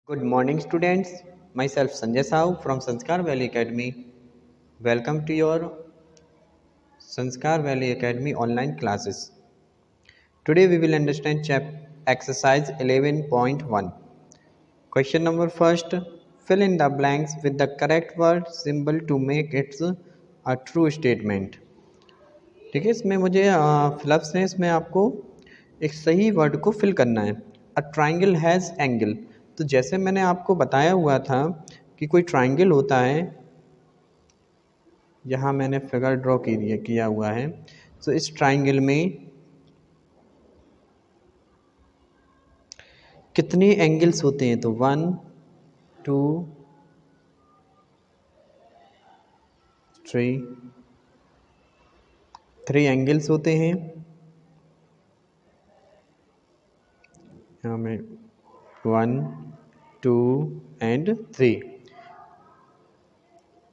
Good morning, students. Myself Sanjay Sahu from Sanskar Valley Academy. Welcome to your Sanskar Valley Academy online classes. Today we will understand exercise 11.1. Question number first. Fill in the blanks with the correct word symbol to make it a true statement. ठीक है, इसमें मुझे fill-ups है, इसमें आपको एक सही word को फिल करना है। अ ट्राइंगल हैज़ एंगल, तो जैसे मैंने आपको बताया हुआ था कि कोई ट्राइंगल होता है, यहाँ मैंने फिगर ड्रॉ किया हुआ है। तो इस ट्राइंगल में कितने एंगल्स होते हैं? तो 1 2 3 एंगल्स होते हैं। यहाँ में 1 2 and 3।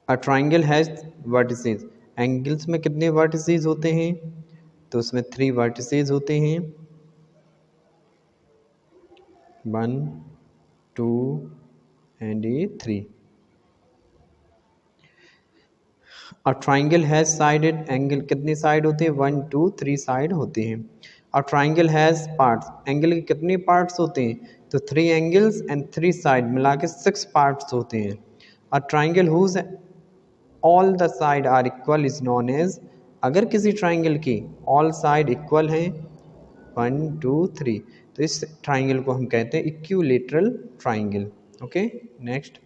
A triangle has vertices, angles में कितने वर्टिसेस होते हैं? तो उसमें 3 वर्टिसेस होते हैं, 1 2 and 3। A triangle has sided, angle कितने साइड होते हैं? 1 2 3 साइड होते हैं। A triangle has parts, angle के कितने पार्ट्स होते हैं? तो 3 एंगल्स एंड 3 साइड मिला के 6 पार्ट्स होते हैं। A triangle whose all the side are equal is known as, अगर किसी ट्राइंगल की ऑल साइड इक्वल हैं 1 2 3, तो इस ट्राइंगल को हम कहते हैं equilateral triangle. Okay, next.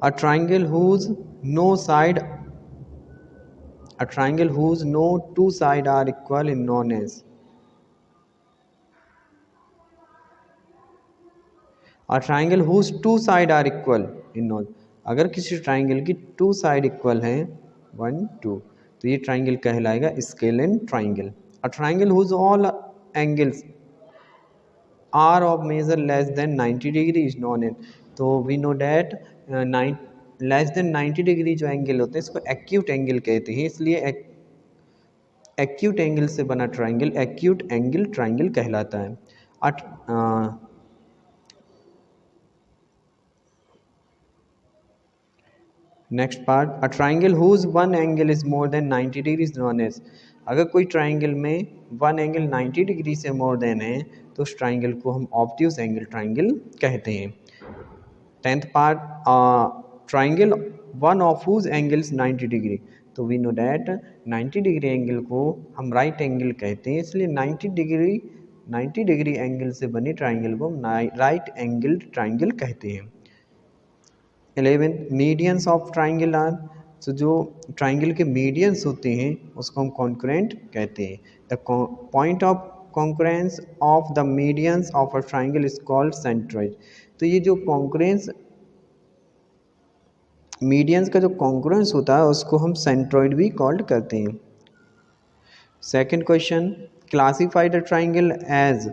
A triangle whose no side, a triangle whose no two side are equal is known as, a triangle whose two side are equal is known, अगर किसी triangle की 2 side equal हैं 1 2, तो ये triangle कहलाएगा scalene triangle. A triangle whose all angles are of measure less than 90 degree is known as, तो we know that less than 90 degree जो angle होते हैं इसको एक्यूट एंगल कहते हैं, इसलिए एक्यूट एंगल से बना ट्राइंगल एक्यूट एंगल ट्राइंगल कहलाता है। Next part, a triangle whose one angle is more than 90 degree is known as, अगर कोई ट्राइंगल में वन एंगल 90 डिग्री से मोर देन है तो उस ट्राइंगल को हम ऑब्ट्यूज एंगल ट्राइंगल कहते हैं। 10th part, triangle one of whose angles 90 degree, तो we know that 90 degree angle को हम राइट एंगल कहते हैं, इसलिए 90 डिग्री एंगल से बने ट्राइंगल को राइट एंगल ट्राइंगल कहते हैं। 11, मीडियंस ऑफ ट्राइंगल आर, तो जो ट्राइंगल के मीडियंस होते हैं उसको हम कॉन्करेंट कहते हैं। The point of concurrence of the medians of a triangle is called centroid, तो ये जो कॉन्करेंस मीडियंस का जो कॉन्करेंस होता है उसको हम सेंट्रॉइड भी कॉल्ड करते हैं। Second question, classify the triangle as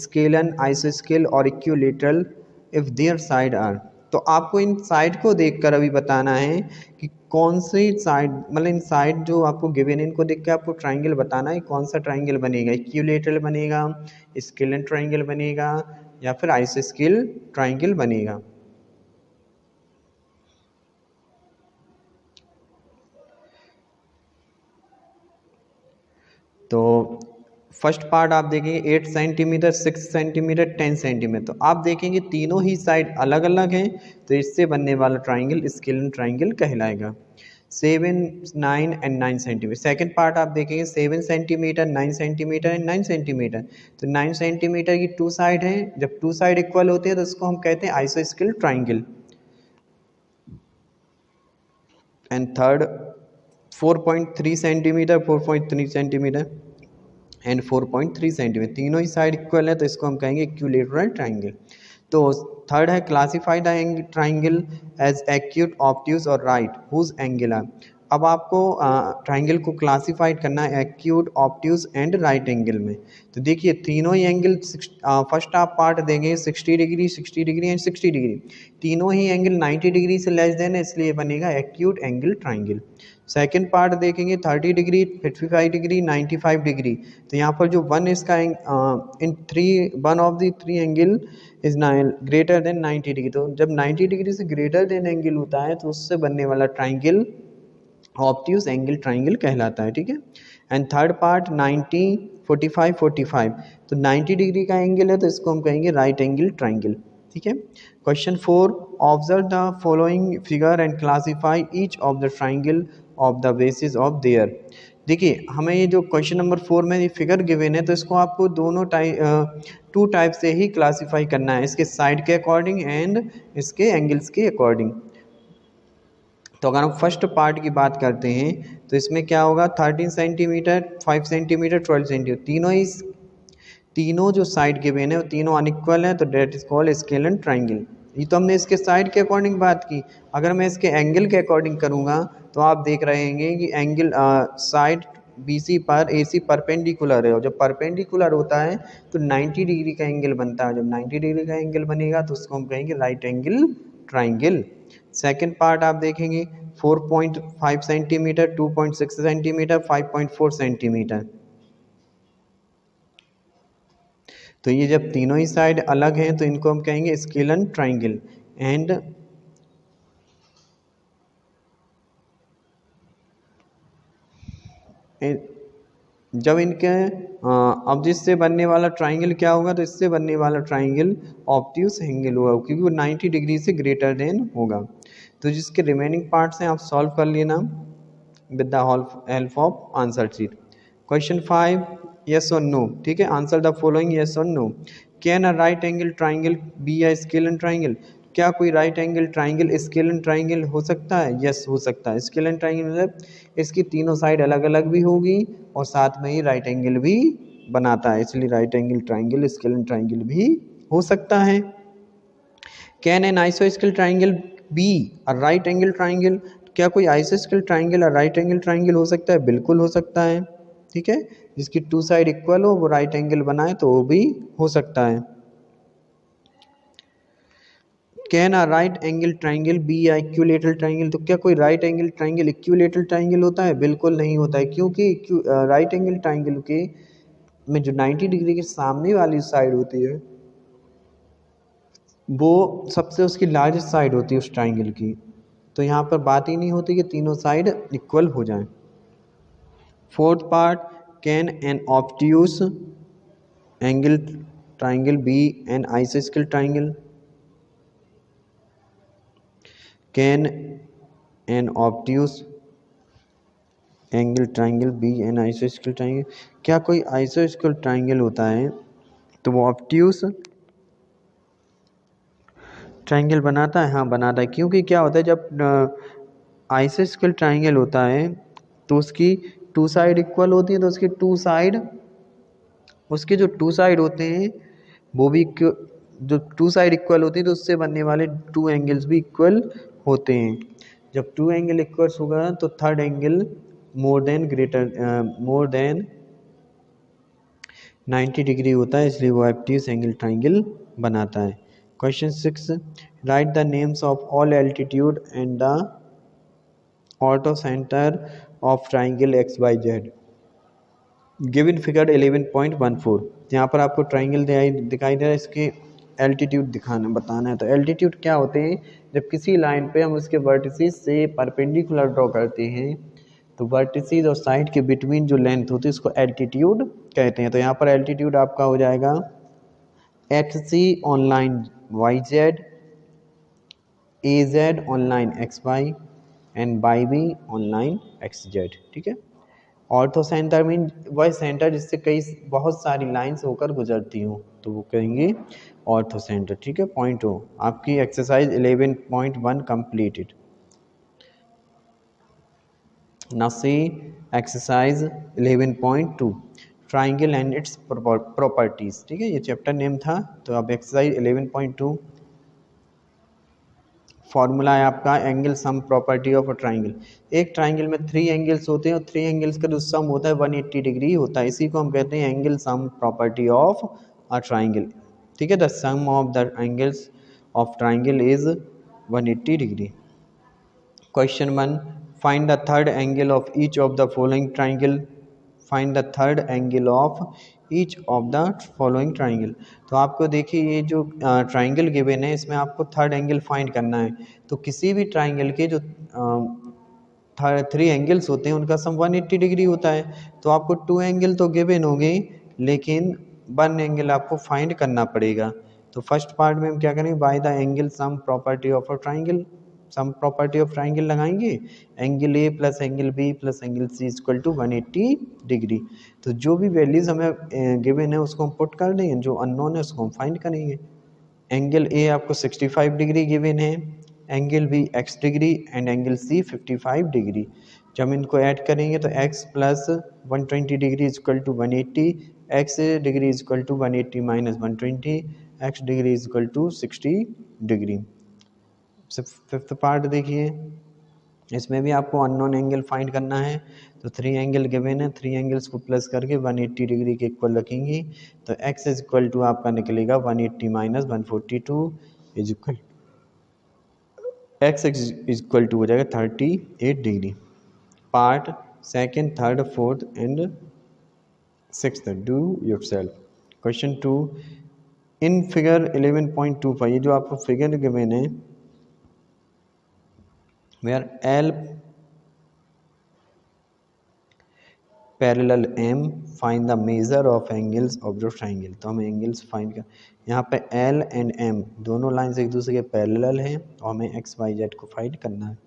scalene, आइसोस्केल और equilateral if their side are, तो आपको इन साइड को देखकर अभी बताना है कि कौन सी साइड, मतलब इन साइड जो आपको गिवन है इनको देख के आपको ट्राइंगल बताना है कौन सा ट्राइंगल बनेगा, इक्विलैटरल बनेगा, स्केलन ट्राइंगल बनेगा या फिर आइसोस्केल ट्राइंगल बनेगा। तो फर्स्ट पार्ट आप देखेंगे 8 सेंटीमीटर, 6 सेंटीमीटर, 10 सेंटीमीटर, तो आप देखेंगे तीनों ही साइड अलग अलग हैं, तो इससे बनने वाला ट्राइंगल स्केलन ट्राइंगल कहलाएगा। 7 9 एंड 9 सेंटीमीटर, सेकेंड पार्ट आप देखेंगे 7 सेंटीमीटर, 9 सेंटीमीटर एंड 9 सेंटीमीटर, तो 9 सेंटीमीटर की 2 साइड हैं, जब 2 साइड इक्वल होते हैं तो उसको हम कहते हैं आइसोस्केल triangle. And third 4.3 centimeter, 4.3 centimeter and 4.3 centimeter, तीनों ही साइड इक्वल है तो इसको हम कहेंगे इक्विलैटरल ट्राइंगल। तो थर्ड है classify the triangle as acute, obtuse और राइट हुज एंगल आर, अब आपको ट्राइंगल को क्लासिफाइड करना है acute, obtuse and right angle में। तो देखिए तीनों ही एंगल, फर्स्ट आप पार्ट देंगे 60 डिग्री, 60 डिग्री एंड 60 डिग्री, तीनों ही एंगल 90 डिग्री से लेस देन है, इसलिए बनेगा acute angle triangle. Second part देखेंगे 30 डिग्री, 55 डिग्री, 95 डिग्री। तो यहाँ पर जो वन इसका in three one of the three angle is greater than 90 degree. तो जब 90 डिग्री से ग्रेटर देन एंगल होता है तो उससे बनने वाला ट्राइंगल ऑब्ट्यूज एंगल ट्राइंगल कहलाता है, ठीक है। And third part 90, 45, 45। तो 90 डिग्री का एंगल है तो इसको हम कहेंगे राइट एंगल ट्राइंगल, ठीक है। Question 4, observe the following figure and classify each of the triangle of the basis of their. देखिए हमें ये जो क्वेश्चन नंबर 4 में ये फिगर गिवन है तो इसको आपको दोनों टू टाइप से ही क्लासीफाई करना है, इसके साइड के अकॉर्डिंग एंड इसके एंगल्स के अकॉर्डिंग। तो अगर हम फर्स्ट पार्ट की बात करते हैं तो इसमें क्या होगा, 13 सेंटीमीटर, 5 सेंटीमीटर, 12 सेंटीमीटर, तीनों जो साइड के बेन है वो तीनों अनइक्वल है, तो that is called scalene triangle. ये तो हमने इसके साइड के अकॉर्डिंग बात की। अगर मैं इसके एंगल के अकॉर्डिंग करूँगा तो आप देख रहे हैं कि एंगल साइड BC पर AC परपेंडिकुलर है, और जब परपेंडिकुलर होता है तो 90 डिग्री का एंगल बनता है। जब 90 डिग्री का एंगल बनेगा तो उसको हम कहेंगे right angle triangle. Second part आप देखेंगे 4.5 सेंटीमीटर, 2.6 सेंटीमीटर, 5.4 सेंटीमीटर। तो ये जब तीनों ही साइड अलग हैं तो इनको हम कहेंगे स्केलन ट्राइंगल। एंड जब इनके अब जिससे बनने वाला ट्राइंगल क्या होगा, तो इससे बनने वाला ट्राइंगल ऑब्ट्यूज एंगल होगा क्योंकि वो 90 डिग्री से ग्रेटर देन होगा। तो जिसके रिमेनिंग पार्ट्स हैं आप सॉल्व कर लेना with the help of answer sheet. Question 5, yes और नो, ठीक है। आंसर द फॉलोइंग यस और no. Can a right angle triangle be a scalene triangle? क्या कोई right angle triangle scalene triangle हो सकता है? यस हो सकता है। स्केलन ट्राइंगल मतलब इसकी तीनों साइड अलग अलग भी होगी और साथ में ही राइट एंगल भी बनाता है, इसलिए right angle triangle scalene triangle भी हो सकता है। कैन एन आइसोस्केल triangle be a right angle triangle? क्या कोई आइसोस्केल ट्राइंगल और राइट एंगल ट्राइंगल हो सकता है? बिल्कुल हो सकता है, ठीक है। जिसकी टू साइड इक्वल हो वो राइट एंगल बनाए तो वो भी हो सकता है। Can a right angle triangle be या इक्विलेटरल ट्राइंगल? तो क्या कोई right angle triangle equilateral triangle होता है? बिल्कुल नहीं होता है, क्योंकि राइट एंगल ट्राइंगल के में जो 90 डिग्री के सामने वाली साइड होती है वो सबसे उसकी लार्जेस्ट साइड होती है उस ट्राइंगल की। तो यहाँ पर बात ही नहीं होती कि तीनों साइड इक्वल हो जाएं। Fourth part, can an obtuse angle triangle B N आइसोस्केल triangle? Can an obtuse angle triangle B N आइसोस्केल ट्राइंगल? क्या कोई आइसोस्केल ट्राइंगल होता है तो वो ऑब्ट्यूज ट्राइंगल बनाता है? हाँ बनाता है, क्योंकि क्या होता है जब आइसोस्केल ट्राइंगल होता है तो उसकी टू साइड इक्वल होती है, तो उसके जो टू साइड होते हैं वो भी जो टू साइड इक्वल होती है तो उससे बनने वाले टू एंगल्स भी इक्वल होते हैं। जब टू एंगल इक्वल्स होगा तो थर्ड एंगल मोर देन 90 डिग्री होता है, इसलिए वो ऑब्ट्यूज एंगल ट्राइंगल बनाता है। Question 6, right the names of all altitude and the ortho centre of triangle XYZ given figure 11.14। यहाँ पर आपको ट्राइंगल दिखाई दे रहा है, इसके एल्टीट्यूड बताना है। तो एल्टीट्यूड क्या होते हैं, जब किसी लाइन पे हम उसके वर्टिसेस से परपेंडिकुलर ड्रॉ करते हैं तो वर्टिसेस और साइड के बिटवीन जो लेंथ होती है उसको एल्टीट्यूड कहते हैं। तो यहाँ पर एल्टीट्यूड आपका हो जाएगा XC on line YZ, AZ on line XY and YB on line XZ, ठीक है। ऑर्थो सेंटर मीन वह सेंटर जिससे बहुत सारी लाइंस होकर गुजरती हूँ, तो वो कहेंगे ऑर्थो सेंटर, ठीक है। पॉइंट हो आपकी exercise 11.1 completed. Now see exercise 11.2 triangle and its properties, ठीक है। ये चैप्टर नेम था। तो अब एक्सरसाइज 11.2 फॉर्मूला है आपका angle sum property of a triangle. एक ट्राइंगल में 3 एंगल्स होते हैं और 3 एंगल्स का जो सम होता है 180 डिग्री होता है, इसी को हम कहते हैं angle sum property of a triangle, ठीक है। The sum of the angles of triangle is 180 degree. Question 1, find the third angle of each of the following triangle, find the third angle of each of the following triangle. तो आपको देखिए ये जो triangle given है इसमें आपको third angle find करना है। तो किसी भी ट्राइंगल के जो थ्री एंगल्स होते हैं उनका सम 180 डिग्री होता है। तो आपको टू एंगल तो गिवन होंगे लेकिन वन एंगल आपको फाइंड करना पड़ेगा। तो फर्स्ट पार्ट में हम क्या करेंगे, by the angle sum property of a triangle, sum property of triangle लगाएंगे, angle A plus angle B plus angle C equal to 180 degree. तो जो भी वैल्यूज हमें गिवन है उसको हम पुट कर देंगे, जो अननोन है उसको हम फाइंड करेंगे। एंगल ए आपको 65 डिग्री गिवन है, angle B x degree and angle C 55 degree. जब हम इनको ऐड करेंगे तो x plus 120 degree equal to 180, x degree equal to 180 minus 120, x degree equal to 60 degree. Fifth part देखिए, इसमें भी आपको अननोन एंगल फाइंड करना है। तो थ्री एंगल गिवन है, थ्री एंगल्स को प्लस करके 180 डिग्री के इक्वल रखेंगे। तो x इज इक्वल टू आपका निकलेगा 180 minus 142 is equal, x is equal to हो जाएगा 38 degree. Part second, third, fourth and sixth do yourself. Question 2, in figure 11.25, ये जो आपको फिगर गिवन है, where L parallel M find the measure of angles of the triangle। तो हमें angles find कर, यहाँ पे L एंड M दोनों लाइंस एक दूसरे के पैरेलल हैं और हमें x y z को फाइंड करना है।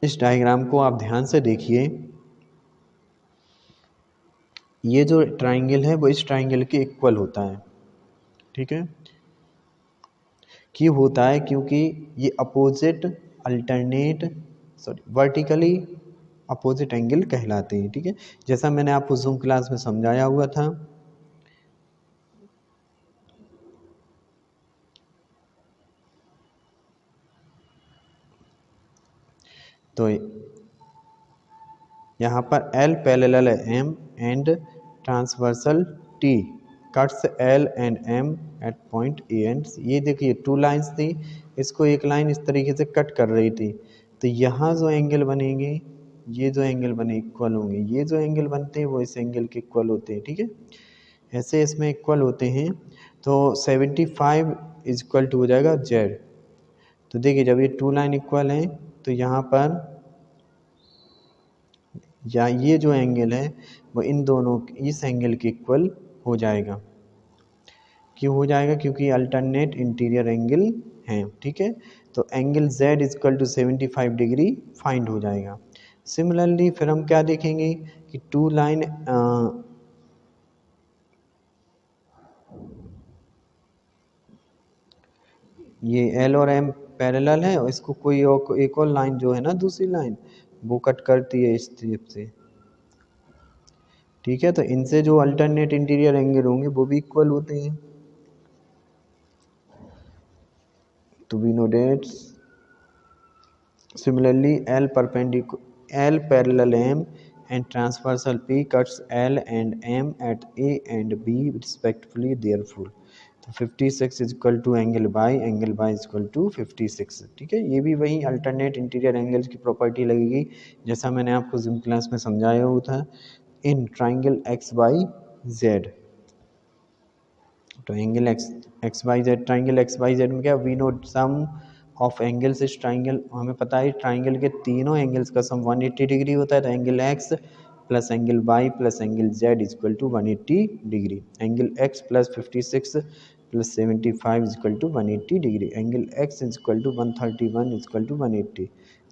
इस डायग्राम को आप ध्यान से देखिए, ये जो ट्राइंगल है वो इस ट्राइंगल के इक्वल होता है, ठीक है। क्यों होता है, क्योंकि ये opposite alternate vertically opposite angle कहलाते हैं, ठीक है। जैसा मैंने आपको जूम क्लास में समझाया हुआ था। तो यहाँ पर L पैरेलल है M and transversal T cuts L and M at point A and C। ये देखिए टू लाइंस थी, इसको एक लाइन इस तरीके से कट कर रही थी। तो यहाँ जो एंगल बनेंगे, ये जो एंगल बने इक्वल होंगे, ये जो एंगल बनते हैं वो इस एंगल के इक्वल होते हैं, ठीक है। ऐसे इसमें इक्वल होते हैं। तो 75 इज इक्वल टू हो जाएगा Z। तो देखिए जब ये टू लाइन इक्वल हैं तो यहाँ पर या ये जो एंगल है वो इन दोनों इस एंगल के इक्वल हो जाएगा। क्यों हो जाएगा, क्योंकि अल्टरनेट इंटीरियर एंगल हैं, ठीक है। तो angle Z equal to 75 degree find हो जाएगा। सिमिलरली फिर हम क्या देखेंगे कि टू लाइन ये L और M पैरेलल है और इसको कोई और एक और लाइन जो है ना दूसरी लाइन वो कट करती है इस टाइप से, ठीक है। तो इनसे जो अल्टरनेट इंटीरियर एंगल होंगे वो भी इक्वल होते हैं। तो we know that similarly L parallel M and transversal P cuts L and M at A and B respectively therefore। तो 56 is equal to angle Y is equal to 56, ठीक है। ये भी वही अल्टरनेट इंटीरियर एंगल्स की property लगेगी जैसा मैंने आपको जिम क्लास में समझाया हुआ था in triangle X Y Z. तो angle X Y Z, triangle X Y Z में क्या, we know sum of angles इस ट्राइंगल, हमें पता है ट्राइंगल के तीनों एंगल्स का सम 180 डिग्री होता है। तो angle X plus angle Y plus angle Z equal to 180 degree. Angle X plus 56 plus 75 equal to 180 degree. Angle X equal to 131 equal to 180।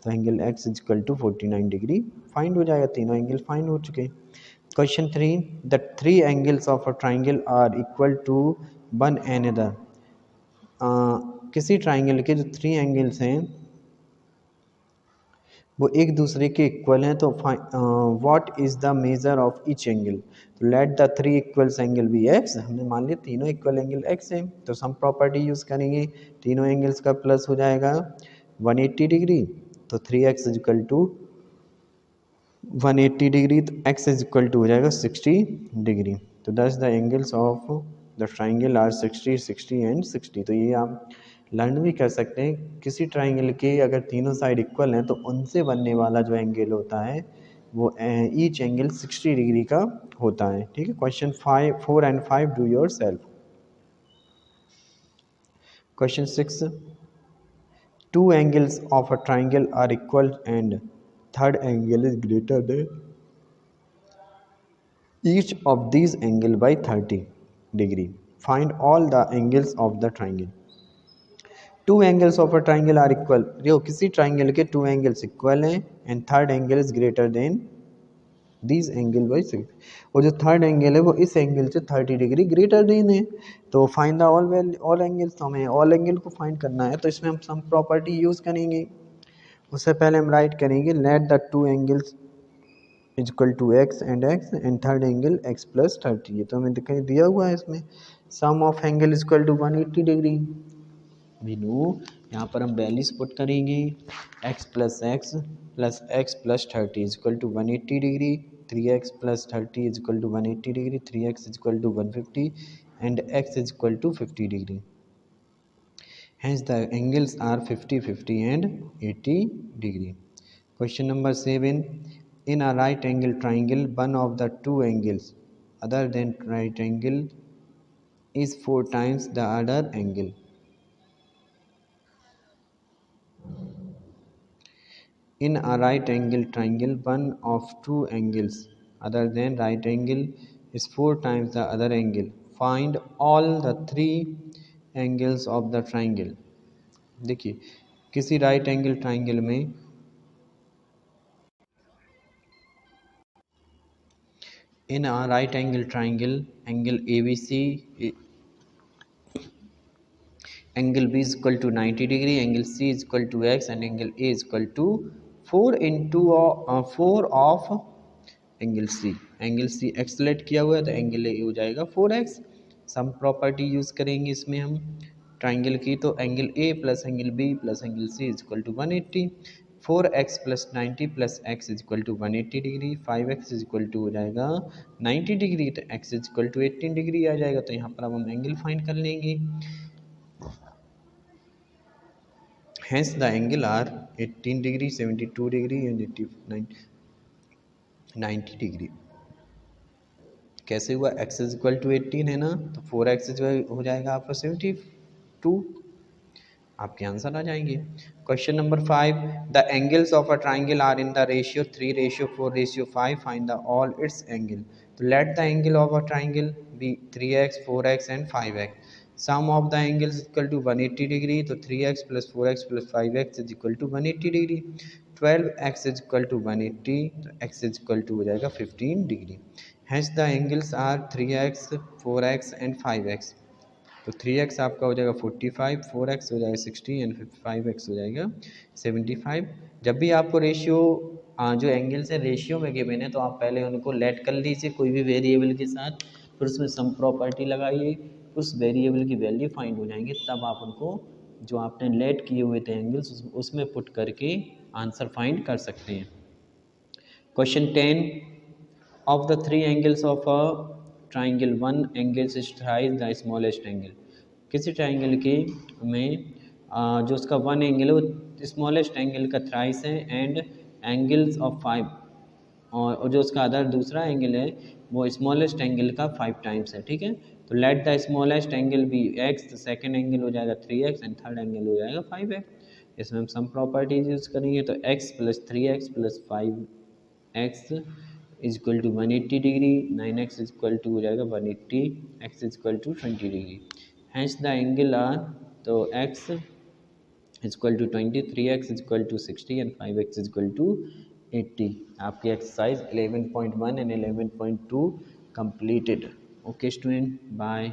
तो angle X equal to 49 degree find हो जाएगा। तीनों angle find हो चुके। Question 3, the three angles of a triangle are equal to one another. किसी ट्राइंगल के जो थ्री एंगल्स हैं वो एक दूसरे के इक्वल हैं। तो what is the measure of each angle. तो let the three equals angle be X. हमने मान लिया तीनों इक्वल एंगल एक्स है, तो सम प्रॉपर्टी यूज करेंगे, तीनों एंगल्स का प्लस हो जाएगा 180 डिग्री। तो 3x is equal to 180 degree, तो x इज इक्वल टू हो जाएगा 60 डिग्री। तो thus the angles of the triangle are 60, 60 and 60। तो ये आप लर्न भी कर सकते हैं। किसी ट्राइंगल के अगर तीनों साइड इक्वल हैं तो उनसे बनने वाला जो एंगल होता है वो ईच एंगल 60 डिग्री का होता है। ठीक है, question 4 and 5 do your self. Question 6, two angles of a triangle are equal and third angle is greater than each of these angle by 30 degree. Find all the angles of the triangle. Two angles of a triangle are equal. देखो किसी ट्राइंगल के two angles equal हैं and third angle is greater than this angle by 6, और जो third angle है वो इस एंगल से 30 डिग्री ग्रेटर देन है। तो फाइंड द ऑल एंगल्स, तो हमें ऑल एंगल को फाइंड करना है, तो इसमें हम सम प्रॉपर्टी यूज़ करेंगे। उससे पहले हम राइट करेंगे let the two angles is equal to X and third angle X plus 30। ये तो हमें दिखाई दिया हुआ है इसमें। Sum of angle is equal to 180 degree. We know यहाँ पर हम वैल्यूज पुट करेंगे x plus X plus 30 is equal to 180 degree, 3x plus 30 is equal to 180 degree, 3x is equal to 150 and x is equal to 50 degree. Hence the angles are 50, 50 and 80 degree. Question number 7. In a right angle triangle, one of the two angles other than right angle is 4 times the other angle. In a right angle triangle, one of two angles other than right angle is 4 times the other angle. Find all the three angles of the triangle. देखिए किसी right angle triangle में in a right angle triangle angle ABC, angle B is equal to 90 degree, angle C is equal to x and angle A is equal to 4 of angle C। Angle C x select किया हुआ है तो angle A हो जाएगा 4x। Sum property use करेंगे इसमें हम triangle की, तो angle A plus angle B plus angle C is equal to 180। 4x plus 90 plus x is equal to 180 degree, 5x is equal to हो जाएगा 90 डिग्री, तो x is equal to 18 degree आ जाएगा। तो यहाँ पर अब हम एंगल फाइंड कर लेंगे। Hence the angle are 18 degree, 72 degree and 90 degree. कैसे हुआ, x इज इक्वल टू 18 है ना, तो 4x हो जाएगा आपका 72, आपके आंसर आ जाएंगे। Question number 5, the angles of a triangle are in the ratio 3:4:5, find the all its angle. तो let the angle of a triangle be 3x 4x and 5x। Sum of the angles equal to 180 degree, तो 3x plus 4x plus 5x is equal to 180 degree. 12x is equal to 180, तो x is equal to हो जाएगा 15 degree. Hence the angles are 3x 4x and 5x। तो 3x आपका हो जाएगा 45, 4x हो जाएगा 60 एंड 5x हो जाएगा 75। जब भी आपको रेशियो जो एंगल्स है रेशियो में गिवन है तो आप पहले उनको लेट कर लीजिए कोई भी वेरिएबल के साथ, फिर उसमें सम प्रॉपर्टी लगाइए, उस वेरिएबल की वैल्यू फाइंड हो जाएंगे, तब आप उनको जो आपने लेट किए हुए थे एंगल्स उसमें पुट करके आंसर फाइंड कर सकते हैं। Question 10, of the three angles of a triangle, one angle is thrice the smallest angle। किसी ट्राइंगल के में जो उसका वन एंगल है वो स्मॉलेस्ट एंगल का थ्राइस है एंड एंगल्स ऑफ 5, और जो उसका अदर दूसरा एंगल है वो स्मॉलेस्ट एंगल का 5 टाइम्स है। ठीक है, तो let the smallest angle B x, तो सेकेंड एंगल हो जाएगा 3x एंड थर्ड एंगल हो जाएगा 5x। इसमें हम सम प्रॉपर्टीज यूज़ करेंगे, तो x plus 3x plus 5x is equal to 180 degree, 9x is equal to हो जाएगा 180, x is equal to 20 degree. Hence the angle are, तो x is equal to 20, 3x is equal to 60 and 5x is equal to 80। आपकी exercise 11.1 and 11.2 completed. Okay student, bye.